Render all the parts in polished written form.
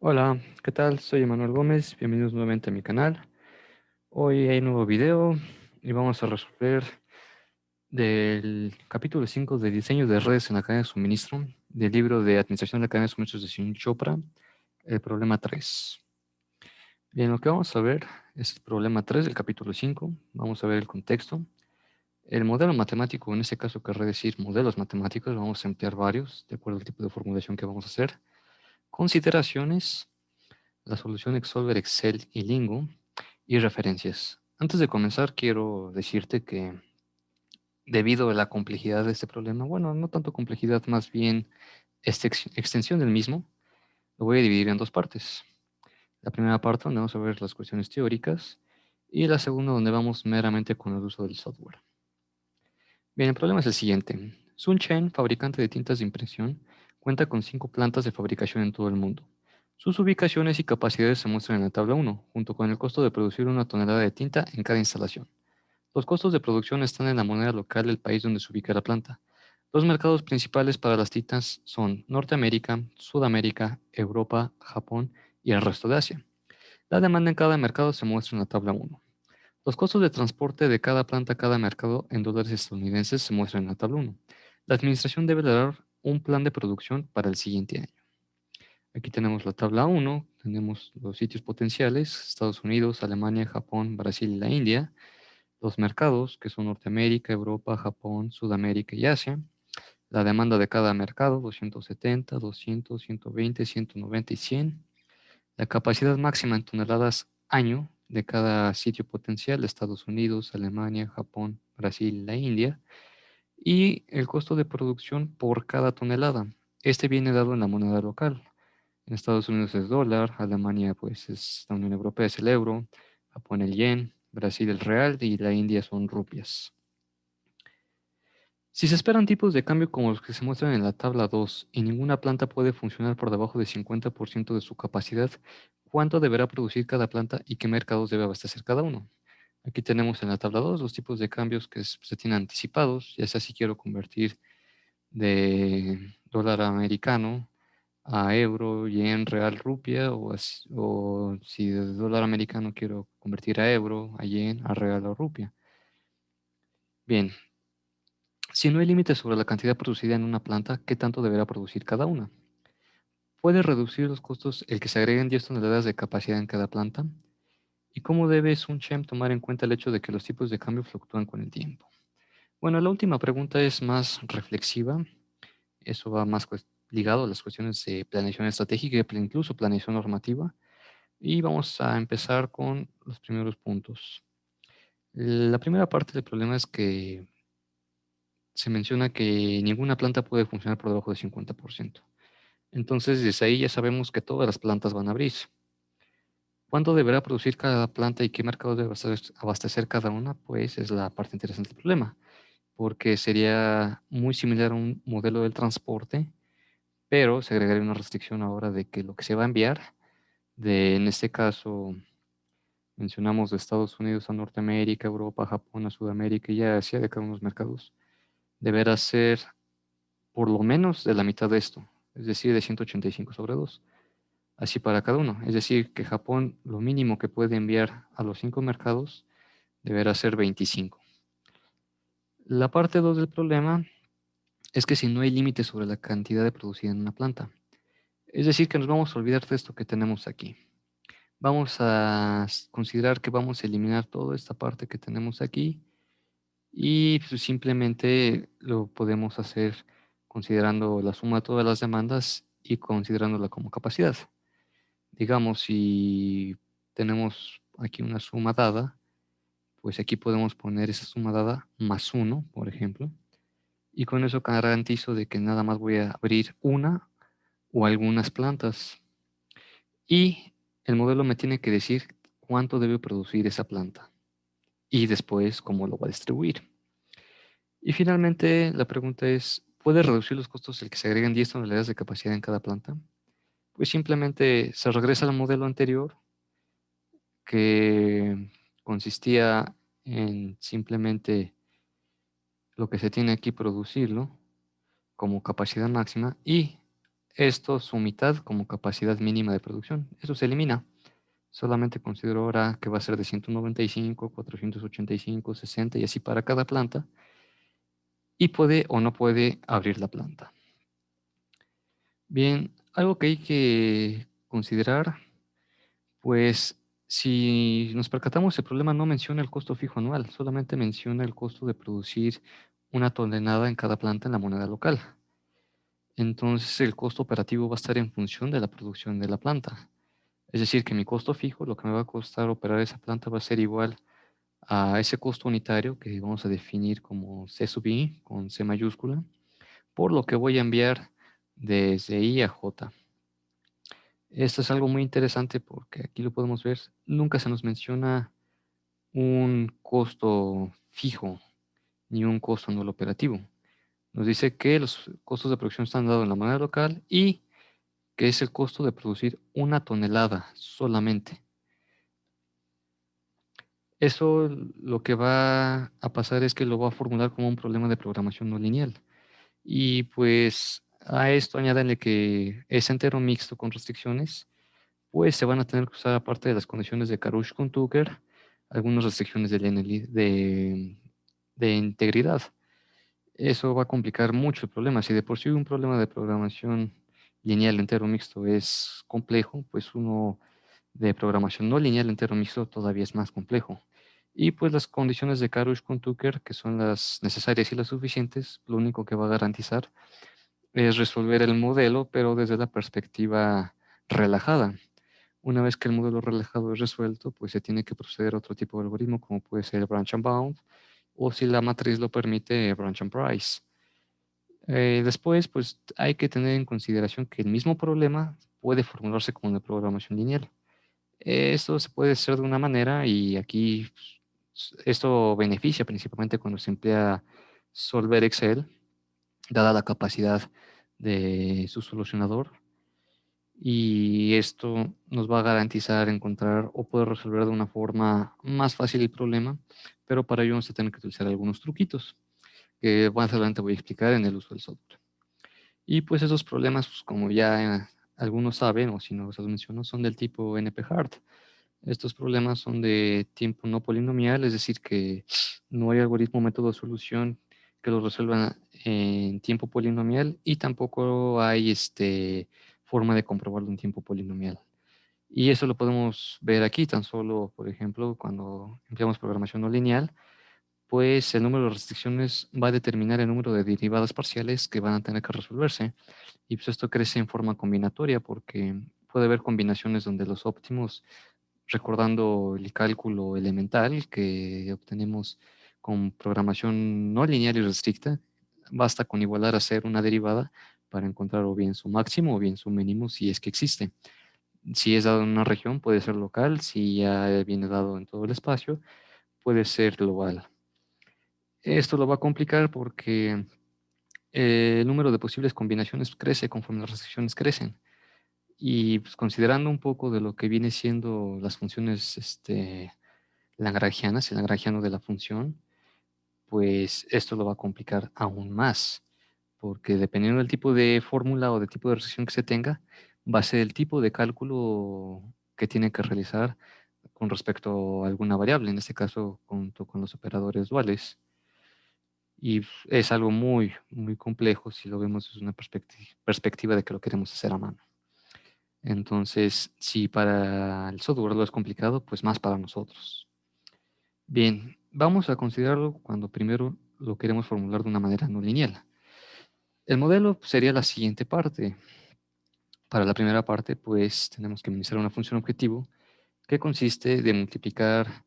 Hola, ¿qué tal? Soy Emanuel Gómez, bienvenidos nuevamente a mi canal. Hoy hay un nuevo video y vamos a resolver del capítulo 5 de diseño de redes en la cadena de suministro del libro de Administración de la cadena de suministros de Sunil Chopra, el problema 3. Bien, lo que vamos a ver es el problema 3 del capítulo 5. Vamos a ver el contexto. El modelo matemático, en este caso querré decir modelos matemáticos, vamos a emplear varios de acuerdo al tipo de formulación que vamos a hacer. Consideraciones, la solución Exsolver, Excel y Lingo, y referencias. Antes de comenzar, quiero decirte que debido a la complejidad de este problema, bueno, no tanto complejidad, más bien extensión del mismo, lo voy a dividir en dos partes. La primera parte donde vamos a ver las cuestiones teóricas y la segunda donde vamos meramente con el uso del software. Bien, el problema es el siguiente. Sun Chen, fabricante de tintas de impresión, cuenta con 5 plantas de fabricación en todo el mundo. Sus ubicaciones y capacidades se muestran en la tabla 1, junto con el costo de producir una tonelada de tinta en cada instalación. Los costos de producción están en la moneda local del país donde se ubica la planta. Los mercados principales para las tintas son Norteamérica, Sudamérica, Europa, Japón y el resto de Asia. La demanda en cada mercado se muestra en la tabla 1. Los costos de transporte de cada planta a cada mercado en dólares estadounidenses se muestran en la tabla 1. La administración debe dar un plan de producción para el siguiente año. Aquí tenemos la tabla 1, tenemos los sitios potenciales, Estados Unidos, Alemania, Japón, Brasil y la India, los mercados, que son Norteamérica, Europa, Japón, Sudamérica y Asia, la demanda de cada mercado, 270, 200, 120, 190 y 100, la capacidad máxima en toneladas año de cada sitio potencial, Estados Unidos, Alemania, Japón, Brasil y la India, y el costo de producción por cada tonelada. Este viene dado en la moneda local. En Estados Unidos es dólar, Alemania pues es la Unión Europea, es el euro, Japón el yen, Brasil el real y la India son rupias. Si se esperan tipos de cambio como los que se muestran en la tabla 2 y ninguna planta puede funcionar por debajo del 50% de su capacidad, ¿cuánto deberá producir cada planta y qué mercados debe abastecer cada uno? Aquí tenemos en la tabla 2 los tipos de cambios que se tienen anticipados, ya sea si quiero convertir de dólar americano a euro, yen, real, rupia, o si de dólar americano quiero convertir a euro, a yen, a real o rupia. Bien, si no hay límite sobre la cantidad producida en una planta, ¿qué tanto deberá producir cada una? ¿Puede reducir los costos el que se agreguen 10 toneladas de capacidad en cada planta? ¿Y cómo debe Sun Chem tomar en cuenta el hecho de que los tipos de cambio fluctúan con el tiempo? Bueno, la última pregunta es más reflexiva. Eso va más ligado a las cuestiones de planeación estratégica y incluso planeación normativa. Y vamos a empezar con los primeros puntos. La primera parte del problema es que se menciona que ninguna planta puede funcionar por debajo del 50%. Entonces, desde ahí ya sabemos que todas las plantas van a abrir. ¿Cuánto deberá producir cada planta y qué mercado debe abastecer cada una? Pues es la parte interesante del problema, porque sería muy similar a un modelo del transporte, pero se agregaría una restricción ahora de que lo que se va a enviar, en este caso, mencionamos de Estados Unidos a Norteamérica, Europa, Japón, a Sudamérica y Asia, de cada uno de los mercados, deberá ser por lo menos de la mitad de esto, es decir, de 185 sobre 2. Así para cada uno. Es decir, que Japón lo mínimo que puede enviar a los 5 mercados deberá ser 25. La parte 2 del problema es que si no hay límite sobre la cantidad de producida en una planta, es decir, que nos vamos a olvidar de esto que tenemos aquí. Vamos a considerar que vamos a eliminar toda esta parte que tenemos aquí y pues, simplemente lo podemos hacer considerando la suma de todas las demandas y considerándola como capacidad. Digamos, si tenemos aquí una suma dada, pues aquí podemos poner esa suma dada más uno, por ejemplo, y con eso garantizo de que nada más voy a abrir una o algunas plantas. Y el modelo me tiene que decir cuánto debe producir esa planta y después cómo lo va a distribuir. Y finalmente la pregunta es, ¿puede reducir los costos el que se agreguen 10 toneladas de capacidad en cada planta? Pues simplemente se regresa al modelo anterior que consistía en simplemente lo que se tiene aquí producirlo como capacidad máxima y esto su mitad como capacidad mínima de producción. Eso se elimina. Solamente considero ahora que va a ser de 195, 485, 60 y así para cada planta. Y puede o no puede abrir la planta. Bien, algo que hay que considerar, pues si nos percatamos, el problema no menciona el costo fijo anual, solamente menciona el costo de producir una tonelada en cada planta en la moneda local. Entonces el costo operativo va a estar en función de la producción de la planta. Es decir, que mi costo fijo, lo que me va a costar operar esa planta va a ser igual a ese costo unitario que vamos a definir como C sub I con C mayúscula, por lo que voy a enviar desde I a J. Esto es algo muy interesante porque aquí lo podemos ver, nunca se nos menciona un costo fijo ni un costo anual operativo. Nos dice que los costos de producción están dados en la moneda local y que es el costo de producir una tonelada solamente. Eso lo que va a pasar es que lo va a formular como un problema de programación no lineal. Y pues a esto añadenle que es entero mixto con restricciones, pues se van a tener que usar, aparte de las condiciones de Karush con Tucker, algunas restricciones de integridad. Eso va a complicar mucho el problema. Si de por sí un problema de programación lineal entero mixto es complejo, pues uno de programación no lineal entero mixto todavía es más complejo. Y pues las condiciones de Karush con Tucker, que son las necesarias y las suficientes, lo único que va a garantizar es resolver el modelo, pero desde la perspectiva relajada. Una vez que el modelo relajado es resuelto, pues se tiene que proceder a otro tipo de algoritmo, como puede ser branch and bound, o si la matriz lo permite, branch and price. Después, pues hay que tener en consideración que el mismo problema puede formularse como una programación lineal. Esto se puede hacer de una manera y aquí esto beneficia principalmente cuando se emplea Solver Excel, dada la capacidad de su solucionador. Y esto nos va a garantizar encontrar o poder resolver de una forma más fácil el problema, pero para ello vamos a tener que utilizar algunos truquitos que más adelante voy a explicar en el uso del software. Y pues esos problemas, pues, como ya algunos saben, o si no se los menciono, son del tipo NP-hard. Estos problemas son de tiempo no polinomial, es decir, que no hay algoritmo o método de solución que lo resuelva en tiempo polinomial y tampoco hay forma de comprobarlo en tiempo polinomial. Y eso lo podemos ver aquí tan solo, por ejemplo, cuando empleamos programación no lineal, pues el número de restricciones va a determinar el número de derivadas parciales que van a tener que resolverse. Y pues esto crece en forma combinatoria porque puede haber combinaciones donde los óptimos, recordando el cálculo elemental que obtenemos con programación no lineal y restricta, basta con igualar a hacer una derivada para encontrar o bien su máximo o bien su mínimo si es que existe. Si es dado en una región, puede ser local; si ya viene dado en todo el espacio, puede ser global. Esto lo va a complicar porque el número de posibles combinaciones crece conforme las restricciones crecen. Y pues, considerando un poco de lo que viene siendo las funciones lagrangianas, el lagrangiano de la función, pues esto lo va a complicar aún más, porque dependiendo del tipo de fórmula o del tipo de restricción que se tenga, va a ser el tipo de cálculo que tiene que realizar con respecto a alguna variable, en este caso junto con los operadores duales. Y es algo muy, muy complejo si lo vemos desde una perspectiva de que lo queremos hacer a mano. Entonces, si para el software lo es complicado, pues más para nosotros. Bien, vamos a considerarlo cuando primero lo queremos formular de una manera no lineal. El modelo sería la siguiente parte. Para la primera parte, pues tenemos que iniciar una función objetivo que consiste de multiplicar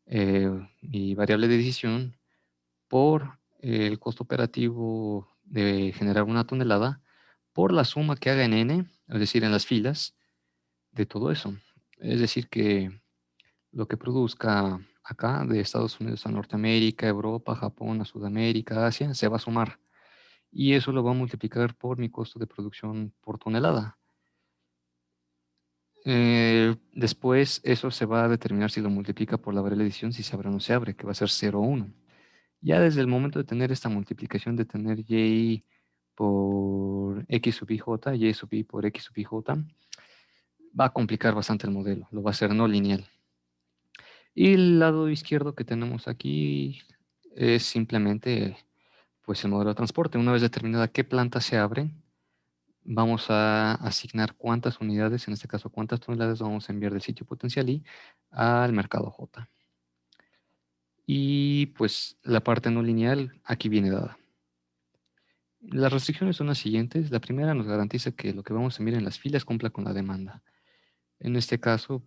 mi variable de decisión por el costo operativo de generar una tonelada por la suma que haga en n, es decir, en las filas de todo eso. Es decir, que lo que produzca acá de Estados Unidos a Norteamérica, Europa, Japón, a Sudamérica, Asia, se va a sumar. Y eso lo va a multiplicar por mi costo de producción por tonelada. Después eso se va a determinar si lo multiplica por la variable de edición, si se abre o no se abre, que va a ser 0 o 1. Ya desde el momento de tener esta multiplicación, de tener y por X sub IJ, Y sub I por X sub IJ, va a complicar bastante el modelo, lo va a hacer no lineal. Y el lado izquierdo que tenemos aquí es simplemente pues el modelo de transporte. Una vez determinada qué planta se abre, vamos a asignar cuántas unidades, en este caso cuántas toneladas vamos a enviar del sitio potencial I al mercado J. Y pues la parte no lineal aquí viene dada. Las restricciones son las siguientes. La primera nos garantiza que lo que vamos a enviar en las filas cumpla con la demanda. En este caso,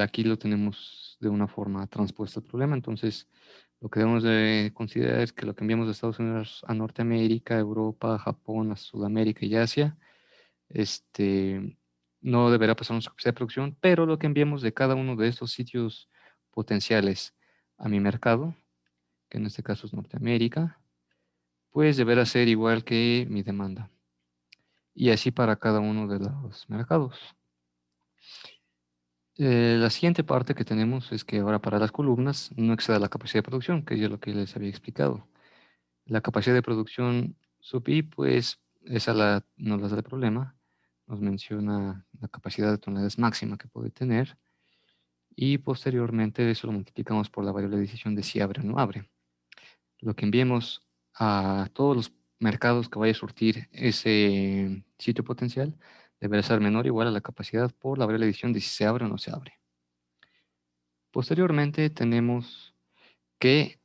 aquí lo tenemos de una forma transpuesta al problema. Entonces, lo que debemos de considerar es que lo que enviamos de Estados Unidos a Norteamérica, Europa, Japón, a Sudamérica y Asia, no deberá pasar nuestra capacidad de producción, pero lo que enviemos de cada uno de estos sitios potenciales a mi mercado, que en este caso es Norteamérica, pues deberá ser igual que mi demanda. Y así para cada uno de los mercados. La siguiente parte que tenemos es que ahora para las columnas no exceda la capacidad de producción, que es lo que les había explicado. La capacidad de producción sub I, pues esa no nos da el problema. Nos menciona la capacidad de toneladas máxima que puede tener. Y posteriormente eso lo multiplicamos por la variable de decisión de si abre o no abre. Lo que enviemos a todos los mercados que vaya a surtir ese sitio potencial deberá ser menor o igual a la capacidad por la variable de decisión de si se abre o no se abre. Posteriormente tenemos que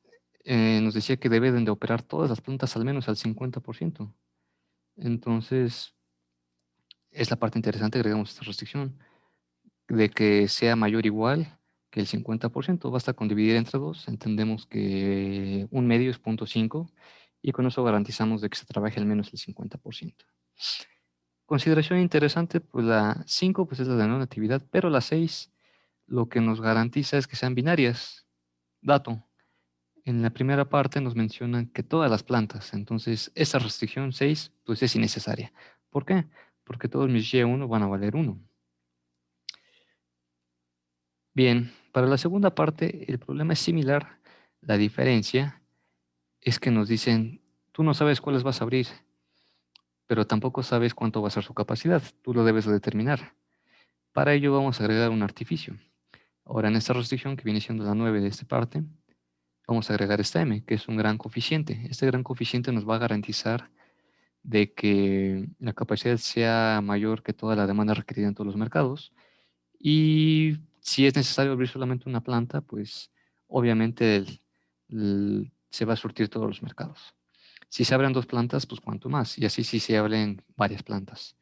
nos decía que deben de operar todas las plantas al menos al 50%. Entonces, es la parte interesante, agregamos esta restricción, de que sea mayor o igual que el 50%. Basta con dividir entre 2, entendemos que un medio es 0.5 y con eso garantizamos de que se trabaje al menos el 50%. Consideración interesante, pues la 5 pues es la de no natividad, pero la 6 lo que nos garantiza es que sean binarias. Dato. En la primera parte nos mencionan que todas las plantas, entonces esa restricción 6 pues es innecesaria. ¿Por qué? Porque todos mis Y1 van a valer 1. Bien, para la segunda parte el problema es similar. La diferencia es que nos dicen, tú no sabes cuáles vas a abrir, pero tampoco sabes cuánto va a ser su capacidad. Tú lo debes de determinar. Para ello vamos a agregar un artificio. Ahora en esta restricción que viene siendo la 9 de esta parte, vamos a agregar esta M, que es un gran coeficiente. Este gran coeficiente nos va a garantizar de que la capacidad sea mayor que toda la demanda requerida en todos los mercados. Y si es necesario abrir solamente una planta, pues obviamente se va a surtir todos los mercados. Si se abren dos plantas, pues cuanto más. Y así si se abren varias plantas.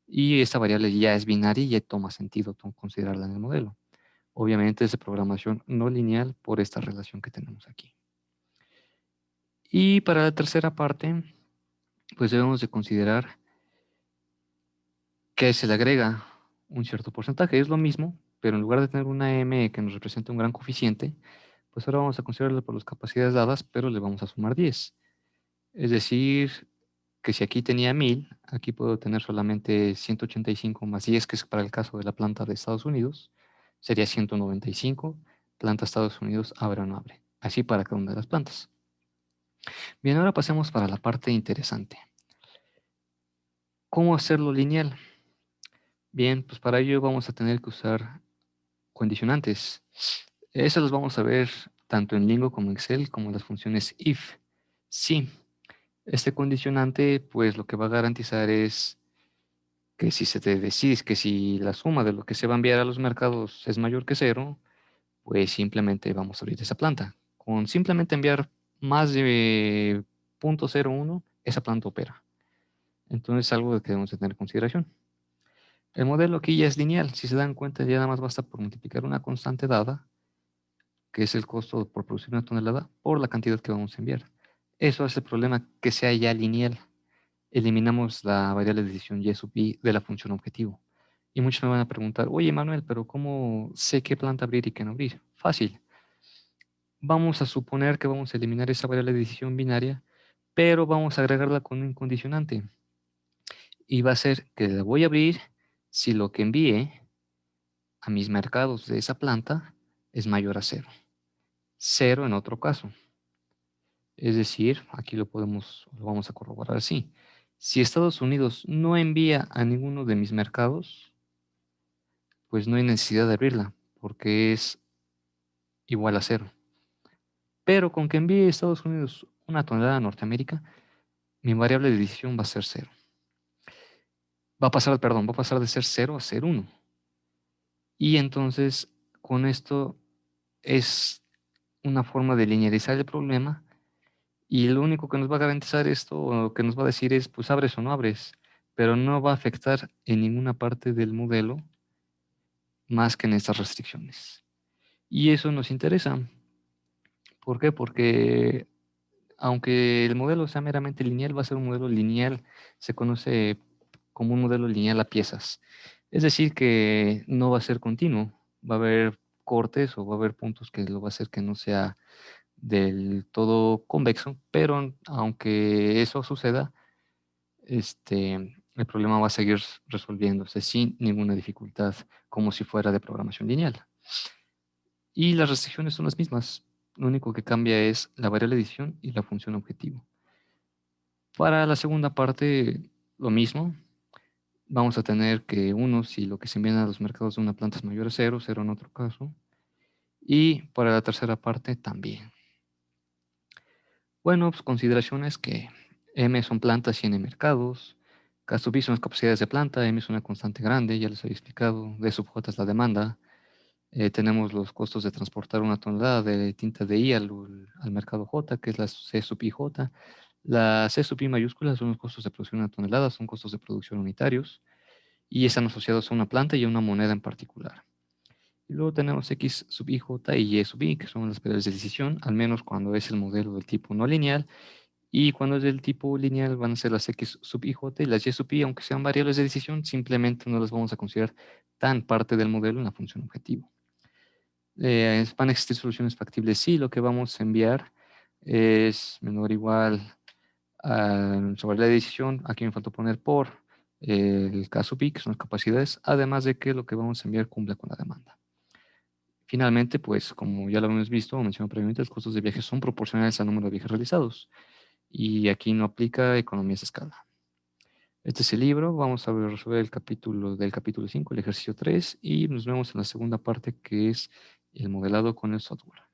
Y esta variable ya es binaria y ya toma sentido considerarla en el modelo. Obviamente es de programación no lineal por esta relación que tenemos aquí. Y para la tercera parte, pues debemos de considerar que se le agrega un cierto porcentaje. Es lo mismo, pero en lugar de tener una M que nos representa un gran coeficiente, pues ahora vamos a considerarlo por las capacidades dadas, pero le vamos a sumar 10. Es decir, que si aquí tenía 1000, aquí puedo tener solamente 185 más 10, que es para el caso de la planta de Estados Unidos, sería 195. Planta Estados Unidos abre o no abre. Así para cada una de las plantas. Bien, ahora pasemos para la parte interesante. ¿Cómo hacerlo lineal? Bien, pues para ello vamos a tener que usar condicionantes. Eso los vamos a ver tanto en Lingo como en Excel, como las funciones if. Si. Este condicionante, pues lo que va a garantizar es que si se te decide que si la suma de lo que se va a enviar a los mercados es mayor que cero, pues simplemente vamos a abrir esa planta. Con simplemente enviar más de 0.01, esa planta opera. Entonces es algo que debemos de tener en consideración. El modelo aquí ya es lineal. Si se dan cuenta, ya nada más basta por multiplicar una constante dada, que es el costo por producir una tonelada, por la cantidad que vamos a enviar. Eso hace el problema que sea ya lineal. Eliminamos la variable de decisión y sub i de la función objetivo. Y muchos me van a preguntar, oye Manuel, pero ¿cómo sé qué planta abrir y qué no abrir? Fácil. Vamos a suponer que vamos a eliminar esa variable de decisión binaria, pero vamos a agregarla con un condicionante. Y va a ser que la voy a abrir si lo que envíe a mis mercados de esa planta es mayor a cero. Cero en otro caso. Es decir, aquí lo vamos a corroborar así. Si Estados Unidos no envía a ninguno de mis mercados, pues no hay necesidad de abrirla, porque es igual a cero. Pero con que envíe Estados Unidos una tonelada a Norteamérica, mi variable de decisión va a ser cero. Va a pasar de ser cero a ser uno. Y entonces, con esto es una forma de linearizar el problema y lo único que nos va a garantizar esto o lo que nos va a decir es, pues abres o no abres, pero no va a afectar en ninguna parte del modelo más que en estas restricciones. Y eso nos interesa. ¿Por qué? Porque aunque el modelo sea meramente lineal, va a ser un modelo lineal, se conoce como un modelo lineal a piezas. Es decir, que no va a ser continuo, va a haber cortes o va a haber puntos que lo va a hacer que no sea del todo convexo, pero aunque eso suceda, el problema va a seguir resolviéndose sin ninguna dificultad, como si fuera de programación lineal. Y las restricciones son las mismas. Lo único que cambia es la variable de edición y la función objetivo. Para la segunda parte, lo mismo. Vamos a tener que uno, si lo que se envían a los mercados de una planta es mayor a cero, cero en otro caso. Y para la tercera parte también. Bueno, pues consideraciones que M son plantas y N mercados. K sub I son las capacidades de planta, M es una constante grande, ya les había explicado. D sub J es la demanda. Tenemos los costos de transportar una tonelada de tinta de I al mercado J, que es la C sub I J. La C sub I mayúscula son los costos de producción de una tonelada, son costos de producción unitarios y están asociados a una planta y a una moneda en particular. Y luego tenemos X sub I J y Y sub I, que son las variables de decisión, al menos cuando es el modelo del tipo no lineal. Y cuando es del tipo lineal van a ser las X sub I J y las Y sub I, aunque sean variables de decisión, simplemente no las vamos a considerar tan parte del modelo en la función objetivo. Van a existir soluciones factibles si lo que vamos a enviar es menor o igual sobre la decisión. Aquí me faltó poner por el caso P, que son las capacidades, además de que lo que vamos a enviar cumple con la demanda. Finalmente, pues como ya lo hemos visto o mencionado previamente, los costos de viaje son proporcionales al número de viajes realizados y aquí no aplica economías de escala. Este es el libro, vamos a resolver el capítulo del capítulo 5, el ejercicio 3, y nos vemos en la segunda parte que es el modelado con el software.